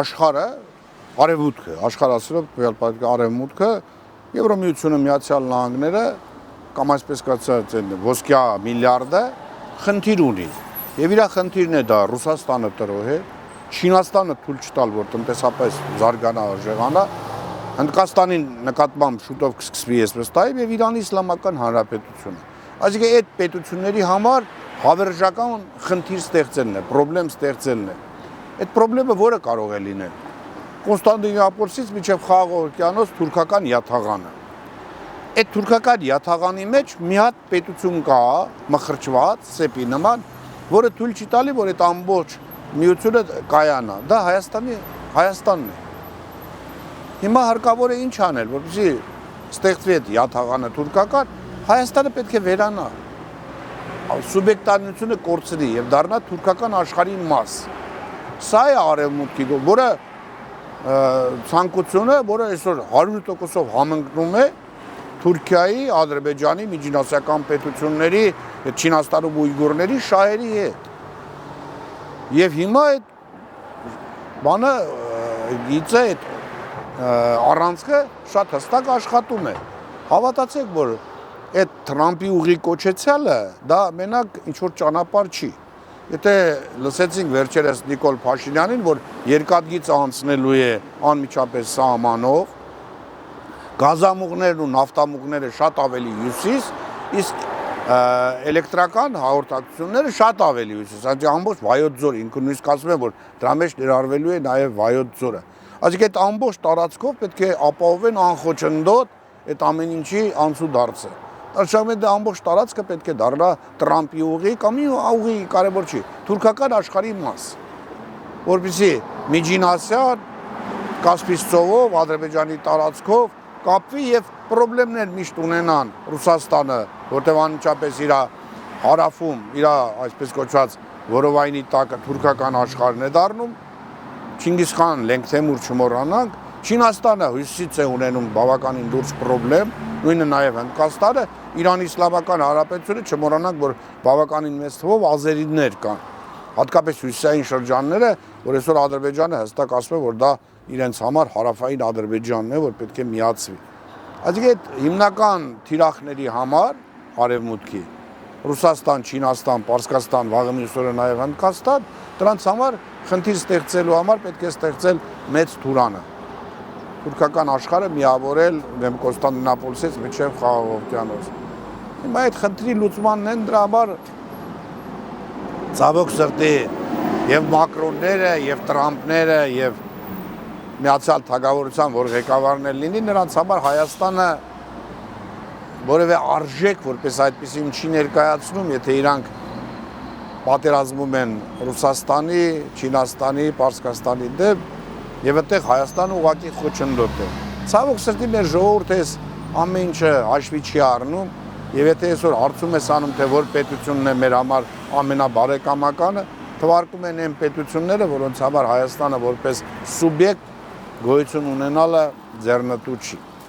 աշխարհը արևմուտքը, աշխարհասիրող արևմուտքը, Եվրոմիությունը, Միացյալ Նահանգները կամ այսպես կոչված ոսկյա միլիարդը խնդիր ունի։ Եվ իր խնդիրն է դա Ռուսաստանը տրոհ է, Չինաստանը թույլ չտալ, որ տնտեսապես զարգանա, արժեղանա, Հնդկաստանի նկատմամբ շուտով կսկսվի այսպես տայıb եւ Իրանի Իսլամական Հանրապետությունը։ Այսինքն այդ պետությունների համար հավերժական խնդիր ստեղծելն է, խնդրեմ ստեղծելն է։ Այդ խնդրեմը որը կարող է լինել։ Կոնստանտինոպոլից մինչև Խաղաղ օվկիանոս թուրքական յաթաղանը։ Այդ թուրքական յաթաղանի մեջ մի հատ պետություն կա, մխրճված, սեպի նման, որը թույլ չի տալի, որ այդ ամբողջ միությունը կայանա։ Դա Հայաստանն է։ Հիմա հարկավոր է ինչ անել, որպեսզի ստեղծվի այդ յաթաղանը թուրքական, Հայաստանը պետք է վերանա։ Սուբյեկտանությունը կորցնի եւ դառնա թուրքական աշխարհի մաս։ Սա է արևմուտքի, որը ցանկությունը, որը այսօր 100%-ով համընկնում է Թուրքիայի, Ադրբեջանի, միջինասիական պետությունների, Չինաստանում ույգուրների շահերի հետ։ Եվ հիմա այդ բանը գիծը այդ առանցքը շատ հստակ աշխատում է։ Հավատացեք, որ այդ Թրամփի ուղի կոչեցյալը դա մենակ ինչ որ ճանապարհ չի։ Եթե լսեցինք վերջերս Նիկոլ Փաշինյանին, որ երկաթգիծ անցնելու է անմիջապես սահմանով, գազամուղներն ու նավթամուղները շատ ավելի հյուսիս, իսկ էլեկտրական հաղորդակցությունները շատ ավելի հյուսիս, այսինքն ամբողջ Վայոց ձոր, ինքը նույնիսկ ասում է, որ դրա մեջ ներառվելու է նաև Վայոց ձորը։ Այսինքն այդ ամբողջ տարածքով պետք է ապահովեն անխոչնդոտ այդ ամեն ինչի անցուդարձը։ Այդ ամբողջ տարածքը պետք է դառնա Տրամփի ուղի կամ ուղի կարևոր չի, թուրքական աշխարհի մաս, որպեսզի Միջին Ասիան, Կասպից ծովով, Ադրբեջանի տարածքով կապվի եւ խնդիրներ միշտ ունենան Ռուսաստանը, որտեղ անմիջապես իր հարավում, իր այսպես կոչված որովայնի տակը թուրքական աշխարհն է դառնում, Չինգիզխան, Լենգ Թեմուր չմոռանանք, Չինաստանը հյուսիսից է ունենում բավականին լուրջ խնդրեմ, նույնը նաև Հնդկաստանը, Իրանի Իսլամական Հանրապետությունը չմոռանանք, որ բավականին մեծ թվով ազերիներ կան, հատկապես հյուսիսային շրջանները, որ այսօր Ադրբեջանը հստակ ասում է, որ դա իրենց համար հարավային Ադրբեջանն է, որ պետք է միացվի։ Այսինքն այդ հիմնական թիրախների համար արևմուտքի Ռուսաստան, Չինաստան, Պարսկաստան, վաղը մյուս օրը նաև Հնդկաստան, դրանց համար խնդիր ստեղծելու համար պետք է ստեղծել մեծ թուրանը։ Թուրքական աշխարհը միավորել Կոնստանտինոպոլից մինչև Խաղաղ օվկիանոս։ Հիմա այդ խնդրի լուծմանն են դրա համար ցավոք սրտի եւ Մակրոնները, եւ Տրամփները, եւ Միացյալ Թագավորության, որ ղեկավարներ լինի, նրանց համար Հայաստանը որևէ արժեք, որպես այդպեսին չի ներկայացնում, եթե իրանք պատերազմում են Ռուսաստանի, Չինաստանի, Պարսկաստանի դեմ, եւ այդտեղ Հայաստանը ուղղակի խոչընդոտ է։ Ցավոք սրտի մեր ժողովուրդը ամեն ինչը հաշվի չի առնում, եւ եթե այսօր հարցում ես անում, թե որ պետությունն է մեր համար ամենաբարեկամականը, թվարկում են այն պետությունները, որոնց համար Հայաստանը որպես սուբյեկտ գոյություն ունենալը ձեռնտու չի։